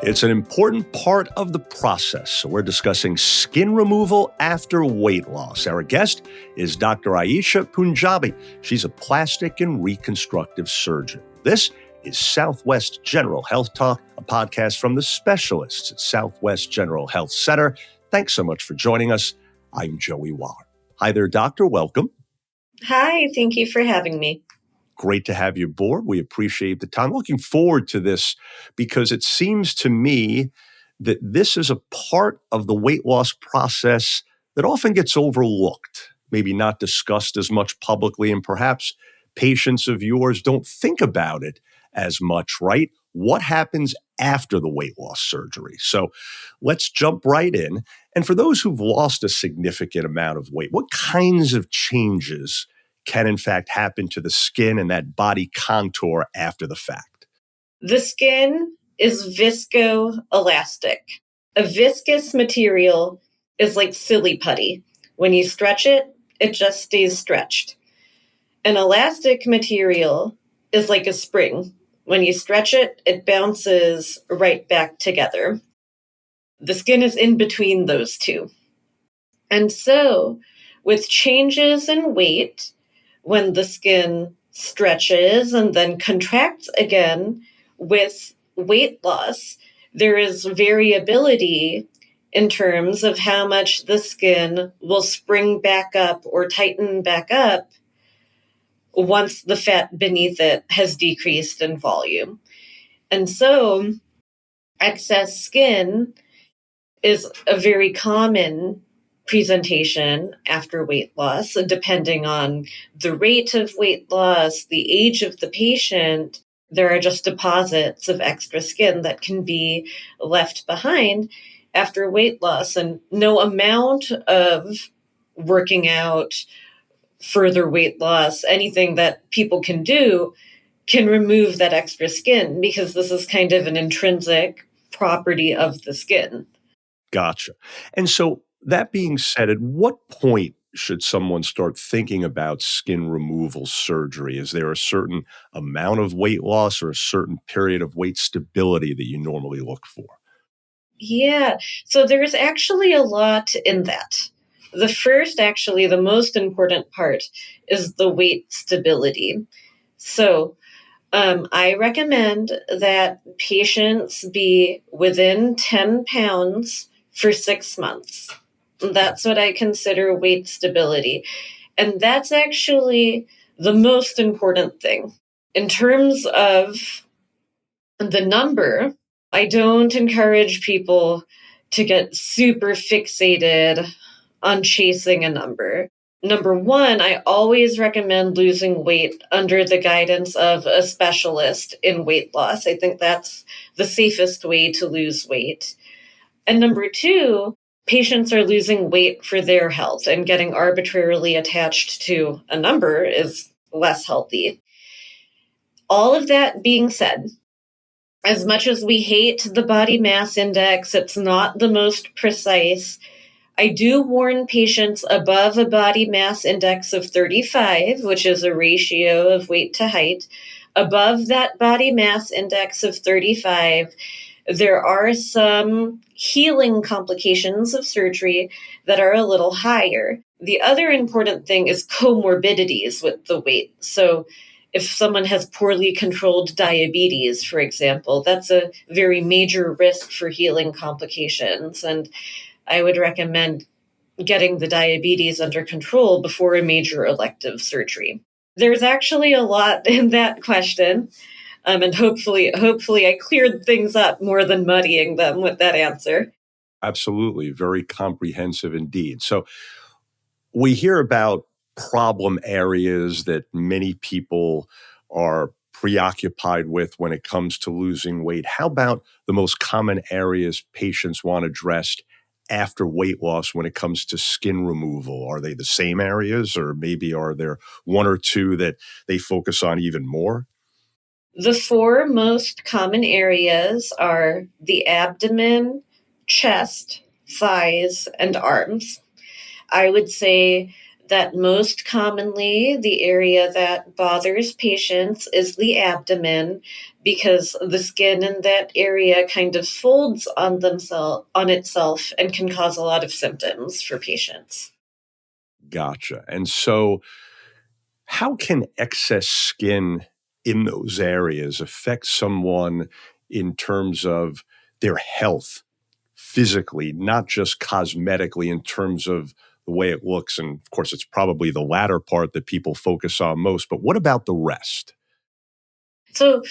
It's an important part of the process. So we're discussing skin removal after weight loss. Our guest is Dr. Ayesha Punjabi. She's a plastic and reconstructive surgeon. This is Southwest General Health Talk, a podcast from the specialists at Southwest General Health Center. Thanks so much for joining us. I'm Joey Waller. Hi there, doctor. Welcome. Hi, thank you for having me. Great to have you aboard. We appreciate the time. Looking forward to this because it seems to me that this is a part of the weight loss process that often gets overlooked, maybe not discussed as much publicly, and perhaps patients of yours don't think about it as much, right? What happens after the weight loss surgery? So let's jump right in. And for those who've lost a significant amount of weight, what kinds of changes can in fact happen to the skin and that body contour after the fact? The skin is viscoelastic. A viscous material is like silly putty. When you stretch it, it just stays stretched. An elastic material is like a spring. When you stretch it, it bounces right back together. The skin is in between those two. And so, with changes in weight, when the skin stretches and then contracts again with weight loss, there is variability in terms of how much the skin will spring back up or tighten back up once the fat beneath it has decreased in volume. And so excess skin is a very common presentation after weight loss, depending on the rate of weight loss, the age of the patient. There are just deposits of extra skin that can be left behind after weight loss, and no amount of working out, further weight loss, anything that people can do can remove that extra skin, because this is kind of an intrinsic property of the skin. Gotcha. And so that being said, at what point should someone start thinking about skin removal surgery? Is there a certain amount of weight loss or a certain period of weight stability that you normally look for? Yeah, so there's actually a lot in that. The first, actually, the most important part is the weight stability. So I recommend that patients be within 10 pounds for 6 months. That's what I consider weight stability. And that's actually the most important thing. In terms of the number, I don't encourage people to get super fixated on chasing a number. Number one, I always recommend losing weight under the guidance of a specialist in weight loss. I think that's the safest way to lose weight. And number two, patients are losing weight for their health, and getting arbitrarily attached to a number is less healthy. All of that being said, as much as we hate the body mass index, it's not the most precise. I do warn patients above a body mass index of 35, which is a ratio of weight to height. Above that body mass index of 35, there are some healing complications of surgery that are a little higher. The other important thing is comorbidities with the weight. So if someone has poorly controlled diabetes, for example, that's a very major risk for healing complications. And I would recommend getting the diabetes under control before a major elective surgery. There's actually a lot in that question. And hopefully I cleared things up more than muddying them with that answer. Absolutely. Very comprehensive indeed. So we hear about problem areas that many people are preoccupied with when it comes to losing weight. How about the most common areas patients want addressed after weight loss when it comes to skin removal? Are they the same areas, or maybe are there one or two that they focus on even more? The four most common areas are the abdomen, chest, thighs, and arms. I would say that most commonly the area that bothers patients is the abdomen, because the skin in that area kind of folds on itself and can cause a lot of symptoms for patients. Gotcha. And so, how can excess skin in those areas affect someone in terms of their health physically, not just cosmetically in terms of the way it looks? And of course, it's probably the latter part that people focus on most, but what about the rest? So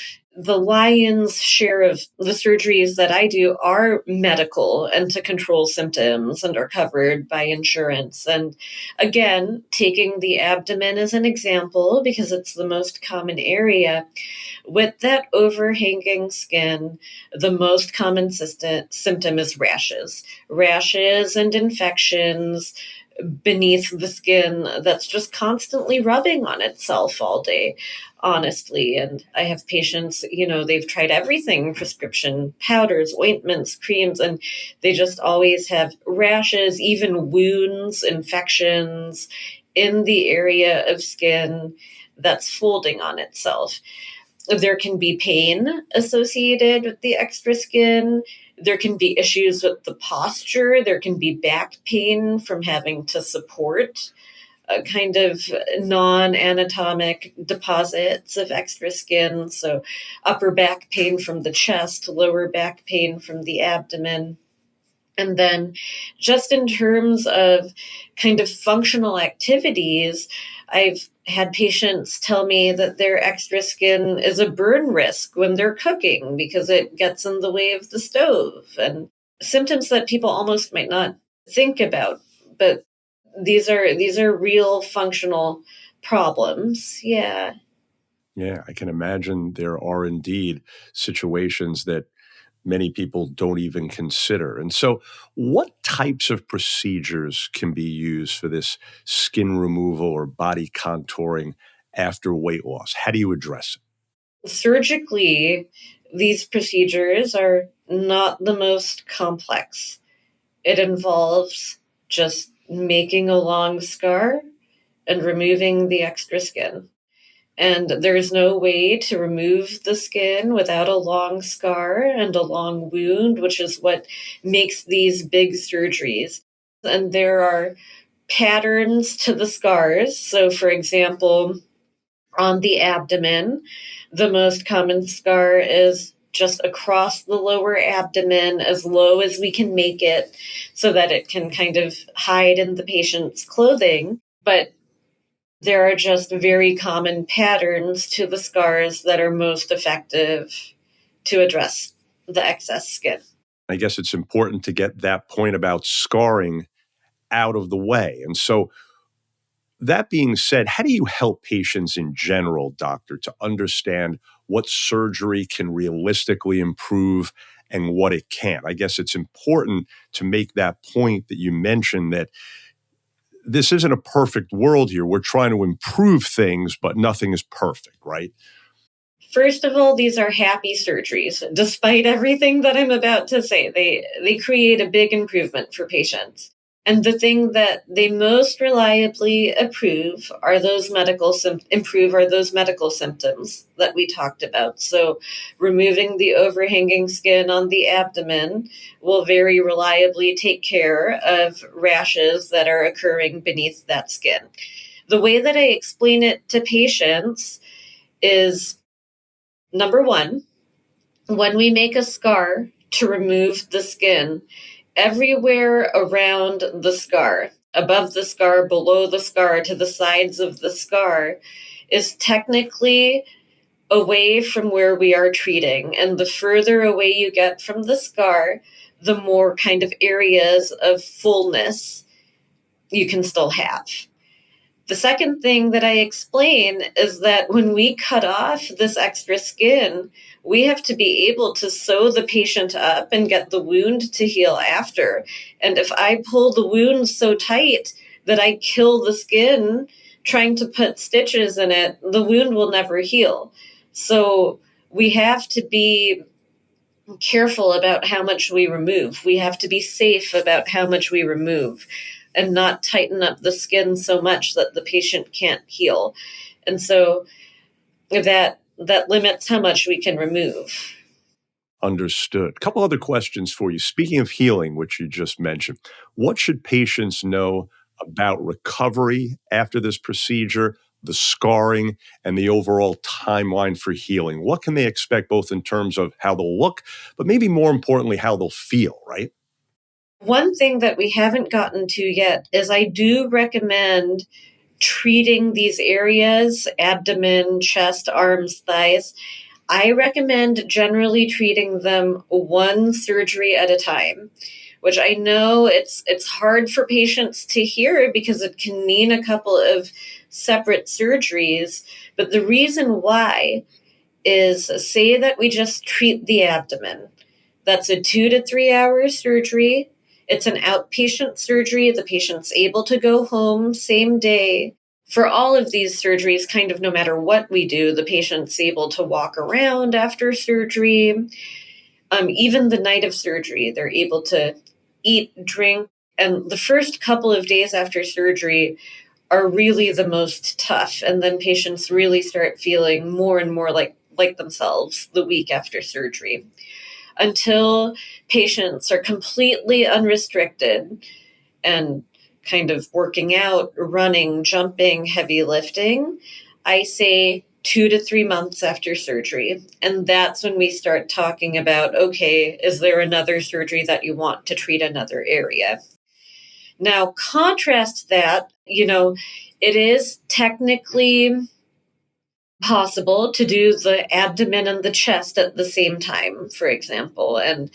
the lion's share of the surgeries that I do are medical and to control symptoms and are covered by insurance. And again, taking the abdomen as an example, because it's the most common area, with that overhanging skin, the most common symptom is rashes. Rashes and infections beneath the skin that's just constantly rubbing on itself all day, honestly. And I have patients, they've tried everything, prescription powders, ointments, creams, and they just always have rashes, even wounds, infections in the area of skin that's folding on itself. There can be pain associated with the extra skin. There can be issues with the posture. There can be back pain from having to support a kind of non-anatomic deposits of extra skin. So upper back pain from the chest, lower back pain from the abdomen. And then, just in terms of kind of functional activities, I've had patients tell me that their extra skin is a burn risk when they're cooking because it gets in the way of the stove, and symptoms that people almost might not think about. But these are real functional problems. Yeah. Yeah, I can imagine there are indeed situations that many people don't even consider. And so, what types of procedures can be used for this skin removal or body contouring after weight loss? How do you address it? Surgically, these procedures are not the most complex. It involves just making a long scar and removing the extra skin. And there's no way to remove the skin without a long scar and a long wound, which is what makes these big surgeries. And there are patterns to the scars. So, for example, on the abdomen, the most common scar is just across the lower abdomen, as low as we can make it, so that it can kind of hide in the patient's clothing. But there are just very common patterns to the scars that are most effective to address the excess skin. I guess it's important to get that point about scarring out of the way. And so, that being said, how do you help patients in general, doctor, to understand what surgery can realistically improve and what it can't? I guess it's important to make that point that you mentioned, that this isn't a perfect world here. We're trying to improve things, but nothing is perfect, right? First of all, these are happy surgeries. Despite everything that I'm about to say, they create a big improvement for patients. And the thing that they most reliably improve are those medical symptoms that we talked about. So removing the overhanging skin on the abdomen will very reliably take care of rashes that are occurring beneath that skin. The way that I explain it to patients is, number one, when we make a scar to remove the skin, everywhere around the scar, above the scar, below the scar, to the sides of the scar, is technically away from where we are treating. And the further away you get from the scar, the more kind of areas of fullness you can still have. The second thing that I explain is that when we cut off this extra skin, we have to be able to sew the patient up and get the wound to heal after. And if I pull the wound so tight that I kill the skin trying to put stitches in it, the wound will never heal. So we have to be careful about how much we remove. We have to be safe about how much we remove. and not tighten up the skin so much that the patient can't heal. And so that limits how much we can remove. Understood. A couple other questions for you. Speaking of healing, which you just mentioned, what should patients know about recovery after this procedure, the scarring, and the overall timeline for healing? What can they expect both in terms of how they'll look, but maybe more importantly, how they'll feel, right? One thing that we haven't gotten to yet is I do recommend treating these areas: abdomen, chest, arms, thighs. I recommend generally treating them one surgery at a time, which I know it's hard for patients to hear because it can mean a couple of separate surgeries. But the reason why is, say that we just treat the abdomen. That's a 2 to 3 hour surgery. It's an outpatient surgery. The patient's able to go home same day. For all of these surgeries, kind of no matter what we do, the patient's able to walk around after surgery. Even the night of surgery, they're able to eat, drink. And the first couple of days after surgery are really the most tough. And then patients really start feeling more and more like themselves the week after surgery. Until patients are completely unrestricted and kind of working out, running, jumping, heavy lifting, I say 2 to 3 months after surgery. And that's when we start talking about, okay, is there another surgery that you want to treat another area? Now, contrast that, it is technically possible to do the abdomen and the chest at the same time, for example. And,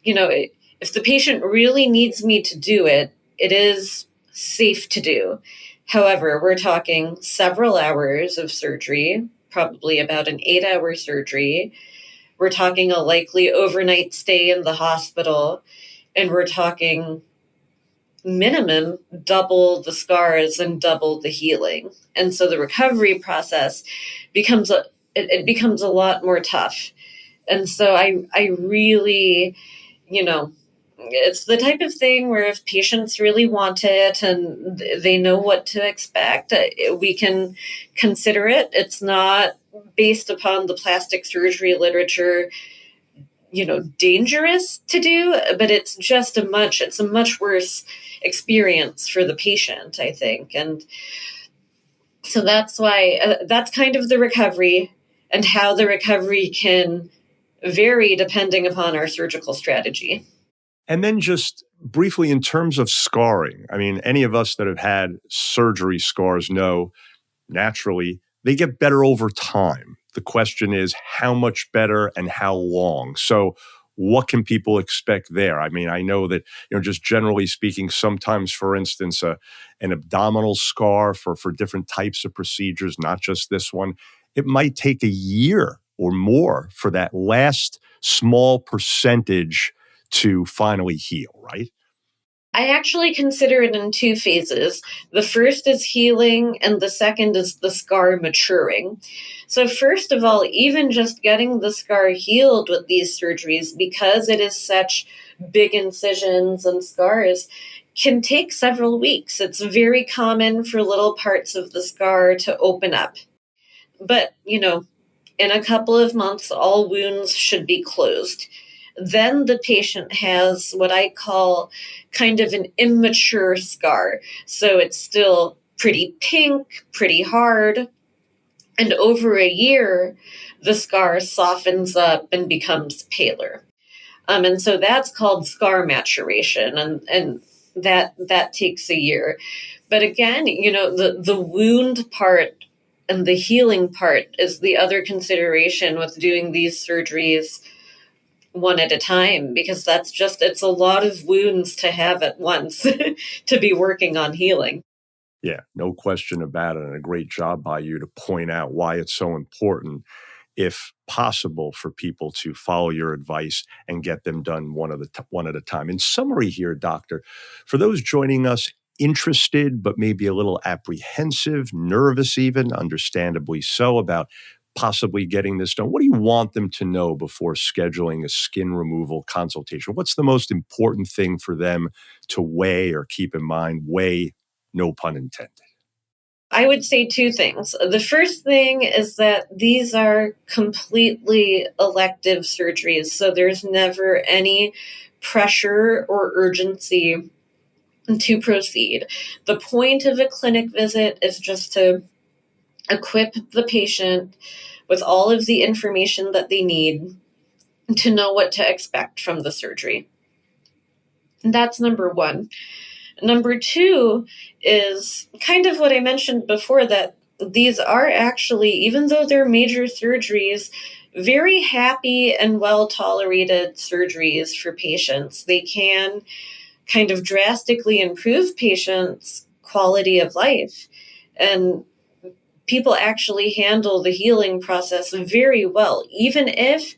if the patient really needs me to do it, it is safe to do. However, we're talking several hours of surgery, probably about an 8 hour surgery. We're talking a likely overnight stay in the hospital, and we're talking minimum double the scars and double the healing. And so the recovery process becomes it becomes a lot more tough. And so I really, it's the type of thing where if patients really want it and they know what to expect, we can consider it. It's not based upon the plastic surgery literature, dangerous to do, but it's a much worse experience for the patient, I think. And so that's why that's kind of the recovery, and how the recovery can vary depending upon our surgical strategy. And then just briefly in terms of scarring, I mean, any of us that have had surgery scars know naturally they get better over time. The question is how much better and how long. So what can people expect there? I mean, I know that, just generally speaking, sometimes, for instance, an abdominal scar for different types of procedures, not just this one, it might take a year or more for that last small percentage to finally heal, right? I actually consider it in two phases. The first is healing, and the second is the scar maturing. So, first of all, even just getting the scar healed with these surgeries, because it is such big incisions and scars, can take several weeks. It's very common for little parts of the scar to open up. But, in a couple of months, all wounds should be closed. Then the patient has what I call kind of an immature scar. So it's still pretty pink, pretty hard. And over a year, the scar softens up and becomes paler. And so that's called scar maturation. And that takes a year. But again, the wound part and the healing part is the other consideration with doing these surgeries one at a time, because it's a lot of wounds to have at once to be working on healing. Yeah, no question about it. And a great job by you to point out why it's so important, if possible, for people to follow your advice and get them done one at a time. In summary here, doctor, for those joining us interested, but maybe a little apprehensive, nervous even, understandably so, about possibly getting this done? What do you want them to know before scheduling a skin removal consultation? What's the most important thing for them to weigh or keep in mind? Weigh, no pun intended. I would say two things. The first thing is that these are completely elective surgeries, so there's never any pressure or urgency to proceed. The point of a clinic visit is just to equip the patient with all of the information that they need to know what to expect from the surgery. And that's number one. Number two is kind of what I mentioned before, that these are actually, even though they're major surgeries, very happy and well tolerated surgeries for patients. They can kind of drastically improve patients' quality of life. And people actually handle the healing process very well, even if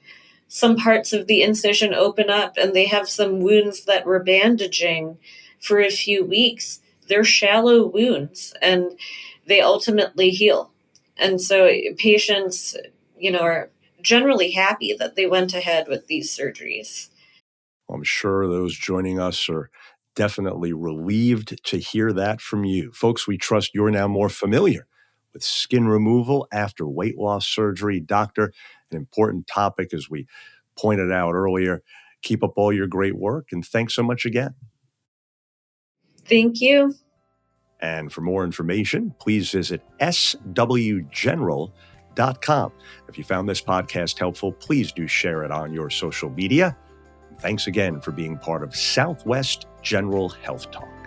some parts of the incision open up and they have some wounds that we're bandaging for a few weeks. They're shallow wounds and they ultimately heal. And so patients, are generally happy that they went ahead with these surgeries. I'm sure those joining us are definitely relieved to hear that from you. Folks, we trust you're now more familiar with skin removal after weight loss surgery. Doctor, an important topic as we pointed out earlier. Keep up all your great work, and thanks so much again. Thank you. And for more information, please visit swgeneral.com. If you found this podcast helpful, please do share it on your social media. Thanks again for being part of Southwest General Health Talk.